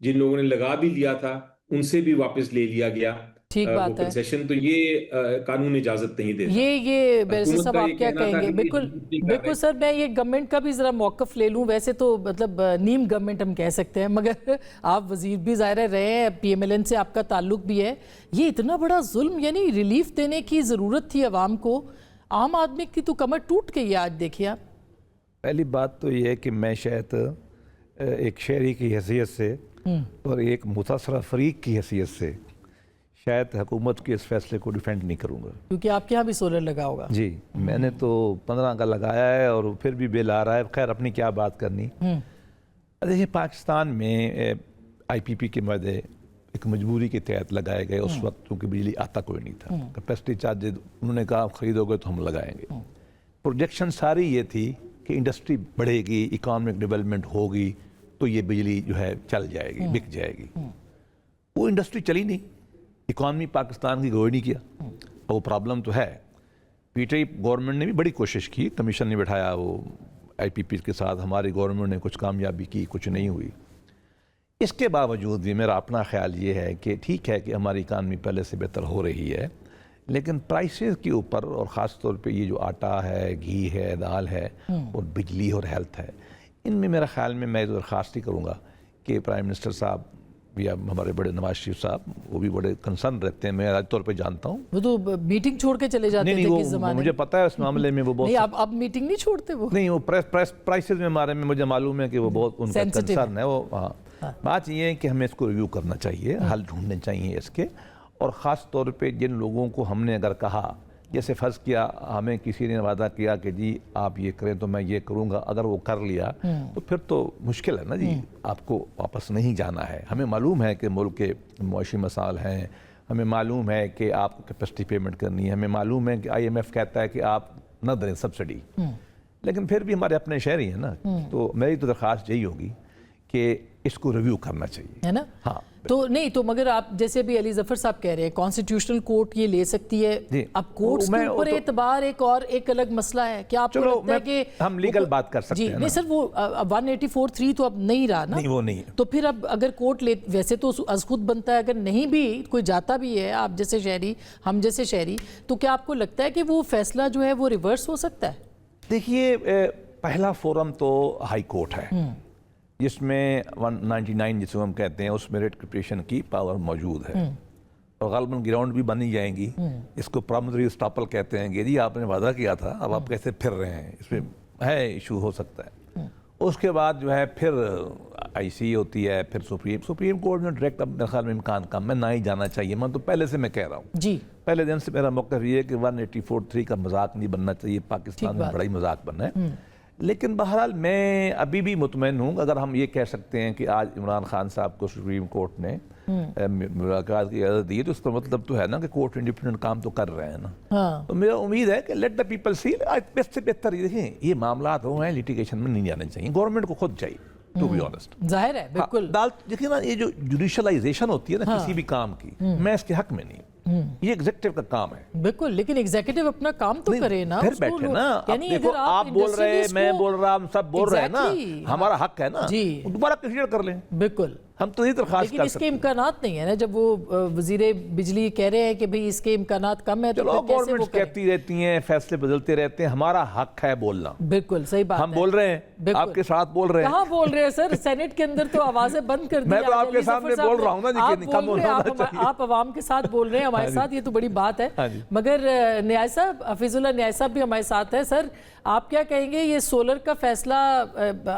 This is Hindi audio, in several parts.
जिन लोगों ने लगा भी लिया था उनसे भी वापस ले लिया गया ठीक वो बात है। कंसेशन। तो ये कानून इजाजत नहीं देता। ये बैरिस्टर हुकूमत साहब का आप ये क्या कहना था कहेंगे? कि बिल्कुल नहीं कर बिल्कुल रहे। सर, मैं ये गवर्नमेंट का भी ज़रा मौक़िफ़ ले लूँ। वैसे तो मतलब नीम गवर्नमेंट हम कह सकते हैं, मगर आप वज़ीर भी ज़ाहिर रहे हैं, PMLN से आपका ताल्लुक भी है। ये इतना बड़ा जुल्म, यानी रिलीफ देने की ज़रूरत थी आवाम को, आम आदमी की तो कमर टूट गई है आज। देखिए आप, पहली बात तो ये है कि मैं शायद एक शहरी की हैसियत से और एक मुतासरा फरीक की हैसियत से शायद हुकूमत के इस फैसले को डिफेंड नहीं करूँगा, क्योंकि आपके यहाँ भी सोलर लगा होगा। जी मैंने तो 15 का लगाया है और फिर भी बिल आ रहा है। खैर अपनी क्या बात करनी। देखिए पाकिस्तान में IPP के मादे एक मजबूरी के तहत लगाए गए उस वक्त, क्योंकि बिजली आता कोई नहीं था। कैपेसिटी चार्जेज उन्होंने कहा आप खरीदोगे तो हम लगाएंगे। प्रोजेक्शन सारी ये थी कि इंडस्ट्री बढ़ेगी, इकोनॉमिक डेवलपमेंट होगी तो ये बिजली जो है चल जाएगी, बिक जाएगी। वो इंडस्ट्री चली नहीं, इकॉनमी पाकिस्तान की ग्रो नहीं किया। वो प्रॉब्लम तो है। PTI गवर्नमेंट ने भी बड़ी कोशिश की, कमीशन ने बैठाया वो IPP के साथ, हमारी गवर्नमेंट ने कुछ कामयाबी की, कुछ नहीं हुई। इसके बावजूद भी मेरा अपना ख्याल ये है कि ठीक है कि हमारी इकानमी पहले से बेहतर हो रही है, लेकिन प्राइसेस के ऊपर और ख़ास तौर पे ये जो आटा है, घी है, दाल है और बिजली और हेल्थ है, इनमें मेरा ख्याल में मैं दरख्वास्त ही करूँगा कि प्राइम मिनिस्टर साहब या हमारे बड़े नवाज शरीफ साहब वो भी बड़े कंसर्न रहते हैं। मैं आज तौर पे जानता हूँ वो तो मीटिंग छोड़ के चले जाते थे किस ज़माने। मुझे पता है इस मामले में वो बहुत नहीं, अब मीटिंग नहीं छोड़ते वो। नहीं, वो प्राइसेस में बारे में मुझे मालूम है कि वो बहुत उनका कंसर्न है वो। हाँ, बात ये है कि हमें इसको रिव्यू करना चाहिए, हल ढूंढने चाहिए इसके। और ख़ास तौर पे जिन लोगों को हमने अगर कहा, जैसे फ़र्ज़ किया हमें किसी ने वादा किया कि जी आप ये करें तो मैं ये करूँगा, अगर वो कर लिया तो फिर तो मुश्किल है ना जी, आपको वापस नहीं जाना है। हमें मालूम है कि मुल्क के मुआशी मसाइल हैं, हमें मालूम है कि आपको कैपेसिटी पेमेंट करनी है, हमें मालूम है कि IMF कहता है कि आप न दें सब्सिडी, लेकिन फिर भी हमारे अपने शहरी हैं ना। तो मेरी तो दरख्वास्त यही होगी कि इसको रिव्यू करना चाहिए, है ना। हाँ तो नहीं तो मगर आप जैसे भी अली जफर साहब कह रहे हैं कॉन्स्टिट्यूशनल कोर्ट ये ले सकती है। अब कोर्ट्स के ऊपर एतबार एक अलग मसला है। क्या आपको लगता है कि हम लीगल बात कर सकते हैं? नहीं सर, वो 184(3) तो अब नहीं रहा ना। नहीं, वो नहीं है। तो फिर अब अगर कोर्ट ले, वैसे तो अज खुद बनता है, अगर नहीं भी कोई जाता भी है, आप जैसे शहरी, हम जैसे शहरी, तो क्या आपको लगता है कि वो फैसला जो है वो रिवर्स हो सकता है? देखिए पहला फोरम तो हाई कोर्ट है जिसमें 199 जिसे हम कहते हैं उसमें रेट क्रिप्टेशन की पावर मौजूद है और ग़ालिबन ग्राउंड भी बनी जाएंगी। इसको प्रॉमिसरी स्टॉपल कहते हैं कि जी आपने वादा किया था, अब आप कैसे फिर रहे हैं, इसमें है इशू हो सकता है। उसके बाद जो है फिर IC होती है, फिर सुप्रीम कोर्ट में डायरेक्ट अब मेरे ख्याल में इम्कान कम, मैं ना ही जाना चाहिए। मैं तो पहले से मैं कह रहा हूँ जी, पहले दिन से मेरा मौक़िफ़ ये है कि 184(3) का मजाक नहीं बनना चाहिए। पाकिस्तान में बड़ा ही मजाक बनना है। लेकिन बहरहाल मैं अभी भी मुतमईन हूँ। अगर हम ये कह सकते हैं कि आज इमरान खान साहब को सुप्रीम कोर्ट ने मुलाकात की इजाज़त दी है, तो उसका मतलब तो है ना कि कोर्ट इंडिपेंडेंट काम तो कर रहे हैं ना। तो मेरा उम्मीद है कि let the people see. Best से बेहतर देखें, ये मामला हो हैं लिटिगेशन में नहीं जाने चाहिए, गवर्नमेंट को खुद चाहिए टू बी ऑनेस्ट। जाहिर है, बिल्कुल। देखिए ना, ये जो जुडिशलाइजेशन होती है ना किसी भी काम की, मैं इसके हक में नहीं, ये एग्जीक्यूटिव का काम है। बिल्कुल, लेकिन एग्जीक्यूटिव अपना काम तो करे ना, फिर बैठे ना। यानी देखो आप बोल रहे हैं, मैं बोल रहा, हम सब बोल रहे हैं ना, हमारा हक है ना जी, दोबारा कंसीडर कर लें। बिल्कुल, हम तो ये दरख्वास्त लेकिन इसके इम्कानात नहीं है ना। जब वो वजीरे बिजली कह रहे हैं कि भाई इसके इम्कानात कम है, तो गवर्नमेंट कहती रहती हैं, फैसले बदलते रहते हैं, हमारा हक है बोलना। बिल्कुल सही बात, हम बोल रहे हैं, आपके साथ बोल रहे हैं। कहाँ बोल रहे हैं सर, सेनेट के अंदर तो आवाजें बंद कर दी। मैं तो आपके सामने बोल रहा हूँ ना जी, कम होना चाहिए। आप अवाम के साथ बोल रहे हैं, हमारे साथ, ये तो बड़ी बात है। मगर न्याय साहब, हफीजुल्लाह न्याय साहब भी हमारे साथ है। सर आप क्या कहेंगे, ये सोलर का फैसला,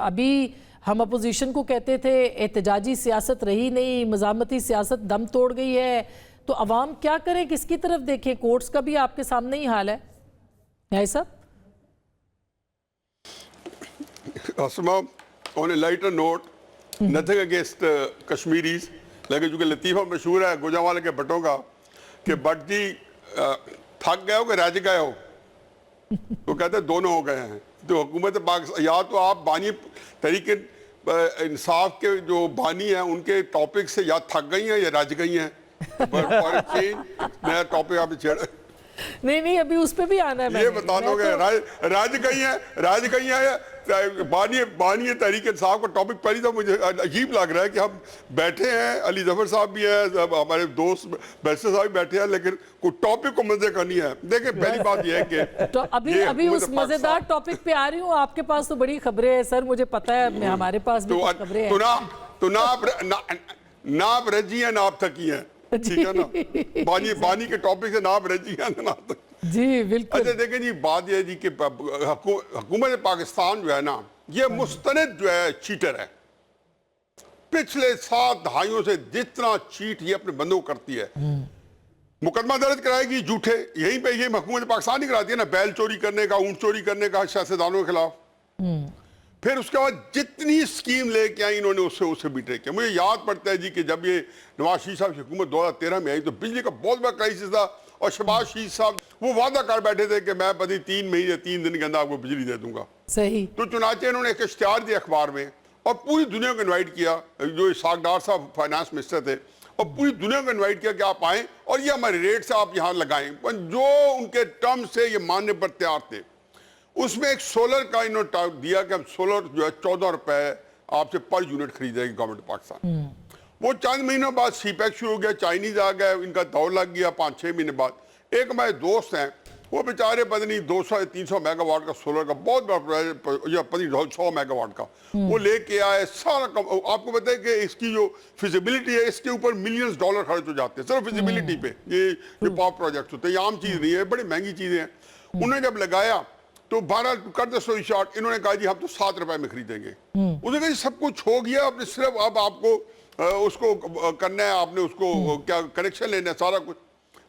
अभी हम अपोजिशन को कहते थे एहतजाजी सियासत रही नहीं, मज़ामती सियासत दम तोड़ गई है, तो अवाम क्या करें, किसकी तरफ देखें? कोर्ट्स का भी आपके सामने ही हाल है न्याय साहब। Asma, on a lighter note, nothing against Kashmiris, लेकिन चूंकि लतीफ़ा मशहूर है गुजरावाले के भट्टों का कि भट्ट जी थक गए हो कि रज गए हो, तो कहते दोनों हो गए हैं। तो हुकूमत पाकिस्तान, या तो आप बानी तरीके इंसाफ के जो बानी हैं उनके टॉपिक से या थक गई हैं या रज गई हैं। नया टॉपिक आप छेड़ नहीं, अभी उस पे भी आना है। ये बता दोगे, राज गई है बानी तहरीक इंसाफ का टॉपिक पहली तो मुझे अजीब लग रहा है कि हम बैठे हैं, अली जफर साहब भी हैं, हमारे दोस्त बैरिस्टर साहब भी बैठे हैं, लेकिन कोई टॉपिक को मजे करनी है। देखिए पहली बात यह है कि तो अभी उस मजेदार टॉपिक पे आ रही हूँ। आपके पास तो बड़ी खबरें हैं सर, मुझे पता है, हमारे पास भी खबरें हैं। तो ना आप रजी हैं ना आप थकी हैं, ठीक है ना। बानी के टॉपिक से ना आप रजी हैं ना आप थकी। जी बिल्कुल। अच्छा देखें जी, बात यह है जी कि हुकूमत पाकिस्तान जो है ना, ये मुस्तनद जो है चीटर है। पिछले 7 दहाइयों से जितना चीट ये अपने बंदों को करती है, मुकदमा दर्ज कराएगी झूठे, यहीं पे ये हुकूमत पाकिस्तान ही कराती है ना, बैल चोरी करने का, ऊंट चोरी करने का सियासतदानों के खिलाफ। फिर उसके बाद जितनी स्कीम लेके आई इन्होंने उससे भी ट्रेक किया। मुझे याद पड़ता है जी कि जब ये नवाज शरीफ साहब की हुकूमत 2013 में आई तो बिजली का बहुत बड़ा क्राइसिस था, और शहबाज शरीफ साहब वो वादा कर बैठे थे कि मैं पति 3 महीने 3 दिन के अंदर आपको बिजली दे दूंगा। सही। तो चुनाचे इन्होंने एक इश्तिहार दिया अखबार में और पूरी दुनिया को इन्वाइट किया, जो इसाकडार साहब फाइनेंस मिनिस्टर थे, और पूरी दुनिया को इन्वाइट किया कि आप आएँ और ये हमारे रेट से आप यहाँ लगाएं। जो उनके टर्म से ये मानने पर तैयार थे, उसमें एक सोलर का इन्होंने दिया कि हम सोलर जो है 14 रुपए आपसे पर यूनिट खरीदेगी गवर्नमेंट पाकिस्तान। वो चंद महीनों बाद सीपैक शुरू हो गया, चाइनीज आ गए, इनका दौर लग गया। 5-6 महीने बाद एक हमारे दोस्त हैं, वो बेचारे पता नहीं 200 या 300 मेगावाट का सोलर का बहुत बड़ा या पता नहीं 100 मेगावाट का वो लेके आए। सारा आपको पता है कि इसकी जो फिजिबिलिटी है, इसके ऊपर मिलियंस डॉलर खर्च हो जाते हैं सिर्फ फिजिबिलिटी पे। ये जो पावर प्रोजेक्ट होते हैं, ये आम चीज़ नहीं है, बड़ी महंगी चीज़ें हैं। उन्होंने जब लगाया तो 12 कर दो स्टोरी शॉर्ट, इन्होंने कहा जी हम तो 7 रुपए में खरीदेंगे। उन्होंने कहा सब कुछ हो गया, आपने सिर्फ अब आपको उसको करना है, आपने उसको क्या कनेक्शन लेना है, सारा कुछ।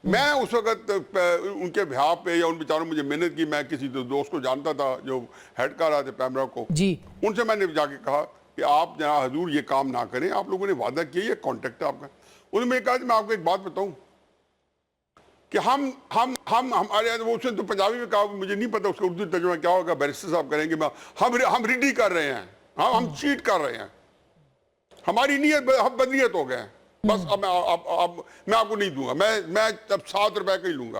मैं उस वक्त उनके बिहार पे या उन बेचारों मुझे मेहनत की, मैं किसी दोस्त को जानता था जो हेड कर रहा था पैमरा को जी, उनसे मैंने जाके कहा कि आप जरा हजूर ये काम ना करें, आप लोगों ने वादा किया, ये कॉन्ट्रैक्ट है आपका। उन्होंने कहा मैं आपको एक बात बताऊं कि हम हमारे वो उसने तो पंजाबी में कहा, मुझे नहीं पता उसका उर्दू तर्जुमा क्या होगा, बैरिस्टर साहब करेंगे। हम रेडी कर रहे हैं, हम चीट कर रहे हैं, हमारी नीयत हम बदनीयत हो गए, बस अब मैं आपको नहीं दूंगा, मैं अब 7 रुपए का ही लूंगा।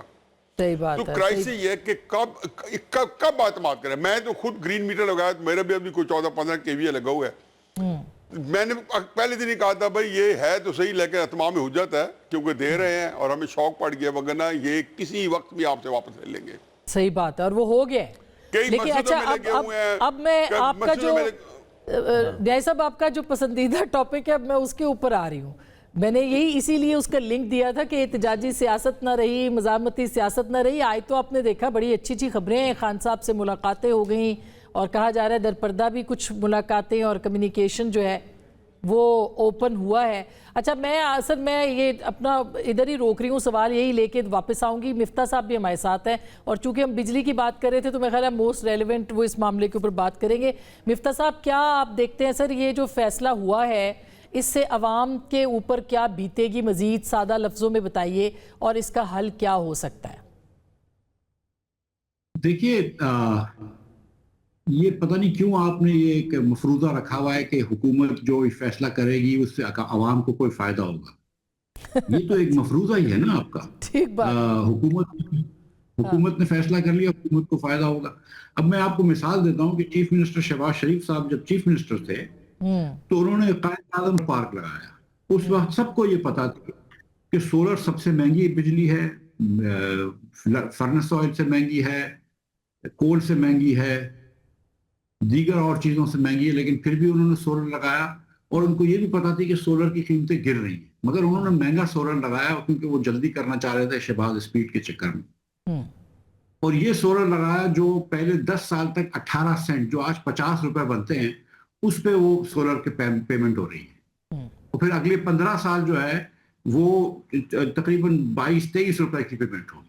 सही बात तो है। क्राइसिस ये कि कब एतमाद करें। मैं तो खुद ग्रीन मीटर लगाया, तो मेरा भी अभी कोई 14-15 केवीए लगा हुआ है। मैंने पहले दिन ही कहा था भाई ये है तो सही, लेकिन अतमाम में हुज्जत है क्योंकि दे रहे हैं और हमें शौक पड़ गया, वरना ये किसी वक्त भी आपसे वापस ले लेंगे। सही बात है, और वो हो गया। लेकिन अच्छा अब मैं आपका जो न्याय साहब आपका जो पसंदीदा टॉपिक है, अब मैं उसके ऊपर आ रही हूँ। मैंने यही इसीलिए उसका लिंक दिया था कि एहतजाजी सियासत ना रही, मज़ामती सियासत ना रही। आज तो आपने देखा बड़ी अच्छी अच्छी खबरें हैं, खान साहब से मुलाकातें हो गई और कहा जा रहा है दरपर्दा भी कुछ मुलाकातें और कम्युनिकेशन जो है वो ओपन हुआ है। अच्छा मैं ये अपना इधर ही रोक रही हूँ, सवाल यही लेके वापस आऊँगी। मिफ्ता साहब भी हमारे साथ हैं और चूँकि हम बिजली की बात कर रहे थे तो मेरा ख्याल है मोस्ट रेलिवेंट वो इस मामले के ऊपर बात करेंगे। मिफ्ता साहब, क्या आप देखते हैं सर ये जो फैसला हुआ है इससे अवाम के ऊपर क्या बीतेगी, मजीद सादा लफ्जों में बताइए, और इसका हल क्या हो सकता है? देखिए ये पता नहीं क्यों आपने ये एक मफरूजा रखा हुआ है कि हुकूमत जो फैसला करेगी उससे अवाम को कोई फायदा होगा। ये तो एक मफरूजा ही है ना आपका। ठीक बात। हुकूमत ने फैसला कर लिया, हुकूमत को फायदा होगा। अब मैं आपको मिसाल देता हूँ कि चीफ मिनिस्टर शहबाज शरीफ साहब जब चीफ मिनिस्टर थे तो उन्होंने कायद-ए-आज़म पार्क लगाया। उस वक्त सबको ये पता था कि सोलर सबसे महंगी बिजली है, फर्नेस ऑयल से महंगी है, कोल से महंगी है, दीगर और चीजों से महंगी है, लेकिन फिर भी उन्होंने सोलर लगाया। और उनको ये भी पता थी कि सोलर की कीमतें गिर रही हैं, मगर उन्होंने महंगा सोलर लगाया क्योंकि वो जल्दी करना चाह रहे थे शहबाज स्पीड के चक्कर में। और ये सोलर लगाया जो पहले 10 साल तक 18 सेंट, जो आज 50 रुपए बनते हैं, उस पे वो सोलर के पेमेंट हो रही है। और फिर अगले 15 साल जो है वो तकरीबन 22-23 रुपए की पेमेंट होगी।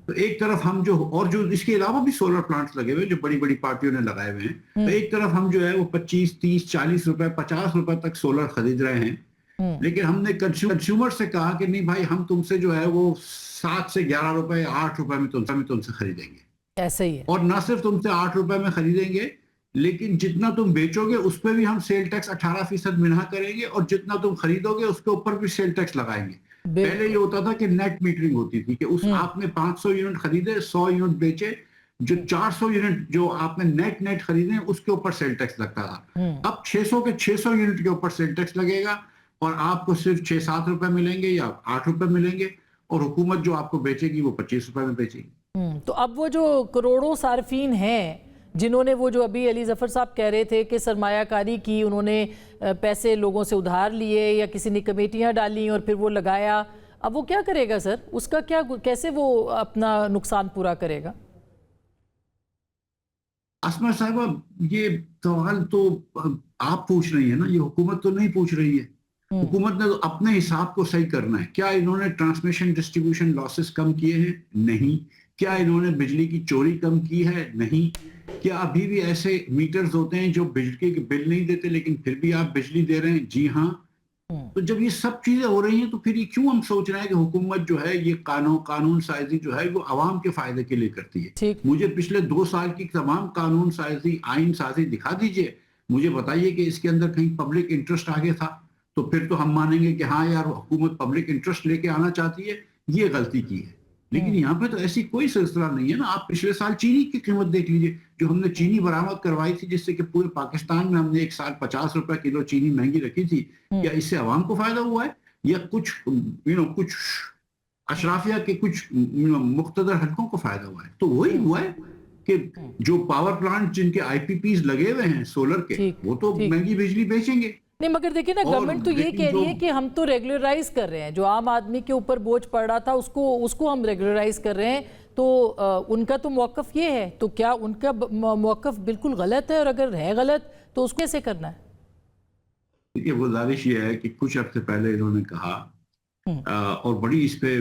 तो एक तरफ हम जो इसके अलावा भी सोलर प्लांट्स लगे हुए जो बड़ी बड़ी पार्टियों ने लगाए हुए हैं, तो एक तरफ हम जो है वो 25, 30, 40 रुपए, 50 रुपए तक सोलर खरीद रहे हैं। लेकिन हमने कंज्यूमर से कहा कि नहीं भाई, हम तुमसे जो है वो 7 से 11 रुपए, 8 रुपए में तुमसे खरीदेंगे। ऐसे ही है। और ना सिर्फ तुमसे 8 रुपए में खरीदेंगे, लेकिन जितना तुम बेचोगे उस पर भी हम सेल टैक्स 18% मिना करेंगे, और जितना तुम खरीदोगे उसके ऊपर भी सेल टैक्स लगाएंगे। पहले ये होता था कि नेट मीटरिंग होती थी कि उस आपने 500 यूनिट खरीदे, 100 यूनिट बेचे, जो 400 यूनिट जो आपने नेट खरीदे उसके ऊपर सेल टैक्स लगता था, अब 600 के 600 यूनिट के ऊपर सेल टैक्स लगेगा और आपको सिर्फ 6-7 रुपए मिलेंगे या 8 रुपए मिलेंगे, और हुकूमत जो आपको बेचेगी वो 25 रुपए में बेचेगी। तो अब वो जो करोड़ों सार्फिन हैं जिन्होंने वो जो अभी अली जफर साहब कह रहे थे कि सरमायाकारी की, उन्होंने पैसे लोगों से उधार लिए या किसी ने कमेटियां डाली और फिर वो लगाया, अब वो क्या करेगा सर? उसका क्या, कैसे वो अपना नुकसान पूरा करेगा? असमा साहिबा, ये सवाल तो आप पूछ रही है ना, ये हुकूमत तो नहीं पूछ रही है। हुकूमत ने तो अपने हिसाब को सही करना है। क्या इन्होंने ट्रांसमिशन डिस्ट्रीब्यूशन लॉसेस कम किए हैं? नहीं। क्या इन्होंने बिजली की चोरी कम की है? नहीं। क्या अभी भी ऐसे मीटर्स होते हैं जो बिजली के बिल नहीं देते लेकिन फिर भी आप बिजली दे रहे हैं? जी हाँ। तो जब ये सब चीजें हो रही हैं तो फिर ये क्यों हम सोच रहे हैं कि हुकूमत जो है ये कानून साजी जो है वो अवाम के फायदे के लिए करती है? मुझे पिछले 2 साल की तमाम कानून साजी, आइन साजी दिखा दीजिए, मुझे बताइए कि इसके अंदर कहीं पब्लिक इंटरेस्ट आगे था, तो फिर तो हम मानेंगे कि हाँ यार हुकूमत पब्लिक इंटरेस्ट लेके आना चाहती है, ये गलती की है। लेकिन यहाँ पे तो ऐसी कोई सिलसिला नहीं है ना। आप पिछले साल चीनी की कीमत देख लीजिए, जो हमने चीनी बरामद करवाई थी जिससे कि पूरे पाकिस्तान में हमने एक साल 50 रुपए किलो चीनी महंगी रखी थी, क्या इससे आवाम को फायदा हुआ है या कुछ कुछ अशराफिया के कुछ मुख्तदर हलकों को फायदा हुआ है? तो वही हुआ है कि जो पावर प्लांट जिनके IPPs लगे हुए हैं सोलर के, वो तो महंगी बिजली बेचेंगे। नहीं, मगर देखिए ना, गवर्नमेंट तो ये कह रही है कि हम तो रेगुलराइज कर रहे हैं, जो आम आदमी के ऊपर बोझ पड़ रहा था उसको हम रेगुलराइज कर रहे हैं, तो उनका तो मौकफ ये है, तो क्या उनका मौकफ बिल्कुल गलत है? और अगर है गलत तो उसको कैसे करना है? ये गुजारिश ये है कि कुछ हफ्ते पहले इन्होंने कहा और बड़ी इस पे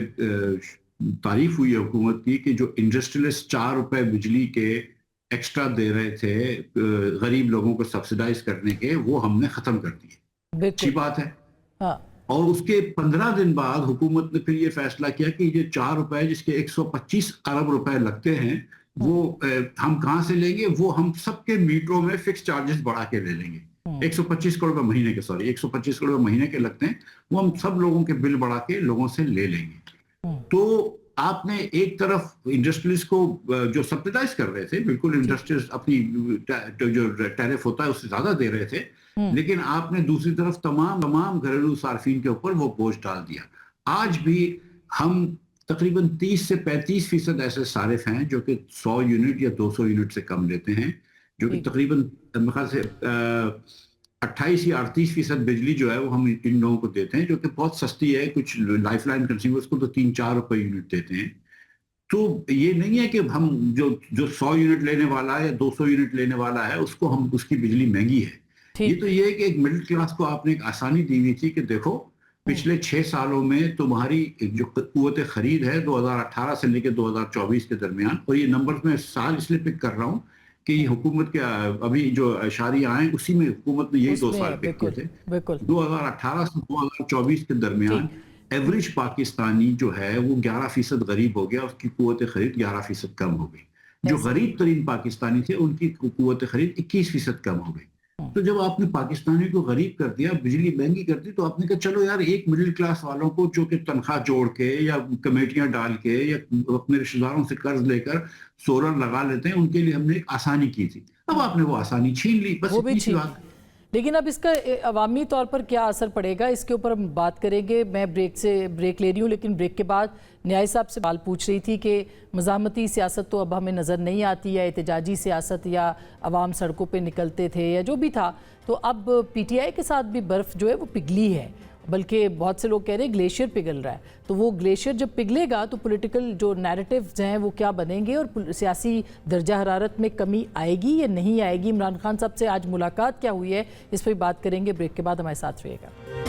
तारीफ हुई है हुकूमत की कि जो इंडस्ट्रियलिस्ट 4 रुपए बिजली के एक्स्ट्रा दे रहे थे गरीब लोगों को सब्सिडाइज करने के, वो हमने खत्म कर दिए। अच्छी बात है। हाँ। और उसके 15 दिन बाद हुकूमत ने फिर ये फैसला किया कि ये 4 रुपए जिसके 125 अरब रुपए लगते हैं, वो हम कहाँ से लेंगे? वो हम सबके मीटरों में फिक्स चार्जेस बढ़ा के ले लेंगे। 125 करोड़ रुपए महीने के, 125 करोड़ रुपए महीने के लगते हैं, वो हम सब लोगों के बिल बढ़ा के लोगों से ले लेंगे। तो आपने एक तरफ इंडस्ट्रीज को जो सब्सिडाइज कर रहे थे, बिल्कुल इंडस्ट्रीज अपनी जो टैरिफ होता है उससे ज्यादा दे रहे थे, लेकिन आपने दूसरी तरफ तमाम घरेलू सार्फिन के ऊपर वो बोझ डाल दिया। आज भी हम तकरीबन 30 से 35% ऐसे सारिफ हैं जो कि 100 यूनिट या 200 यूनिट से कम लेते हैं, जो कि तकरीबन मेरे ख्याल से 28 या 38% बिजली जो है वो हम इन लोगों को देते हैं, जो कि बहुत सस्ती है। कुछ लाइफलाइन कंज्यूमर्स को तो 3-4 रुपए यूनिट देते हैं। तो ये नहीं है कि हम जो 100 यूनिट लेने वाला है या 200 यूनिट लेने वाला है उसको हम उसकी बिजली महंगी है। ये तो ये है कि एक मिडिल क्लास को आपने एक आसानी दी हुई थी कि देखो पिछले 6 सालों में तुम्हारी जो कुव्वत खरीद है 2018 से लेकर 2024 के दरमियान, और ये नंबर मैं साल इसलिए पिक कर रहा हूँ कि हुकूमत के अभी जो अशारिया आए उसी में हुकूमत ने यही 2 साल पिक किए थे। 2018 से 2024 के दरमियान एवरेज पाकिस्तानी जो है वो 11% गरीब हो गया, उसकी कुव्वत खरीद 11% कम हो गई। जो गरीब तरीन पाकिस्तानी थे उनकी कुव्वत खरीद 21% कम हो गई। तो जब आपने पाकिस्तानी को गरीब कर दिया, बिजली महंगी कर दी, तो आपने कहा चलो यार एक मिडिल क्लास वालों को जो कि तनख्वाह जोड़ के या कमेटियां डाल के या अपने रिश्तेदारों से कर्ज लेकर सोलर लगा लेते हैं, उनके लिए हमने एक आसानी की थी। अब आपने वो आसानी छीन ली, बस इतनी सी बात। लेकिन अब इसका अवामी तौर पर क्या असर पड़ेगा, इसके ऊपर हम बात करेंगे। मैं ब्रेक ले रही हूँ, लेकिन ब्रेक के बाद न्याय साहब से सवाल पूछ रही थी कि मज़ाहमती सियासत तो अब हमें नज़र नहीं आती है, एहतजाजी सियासत या अवाम सड़कों पे निकलते थे या जो भी था, तो अब PTI के साथ भी बर्फ़ जो है वो पिघली है, बल्कि बहुत से लोग कह रहे हैं ग्लेशियर पिघल रहा है। तो वो ग्लेशियर जब पिघलेगा तो पॉलिटिकल जो नैरेटिव्स हैं वो क्या बनेंगे और सियासी दर्जा हरारत में कमी आएगी या नहीं आएगी? इमरान खान साहब से आज मुलाकात क्या हुई है, इस पर बात करेंगे। ब्रेक के बाद हमारे साथ रहिएगा।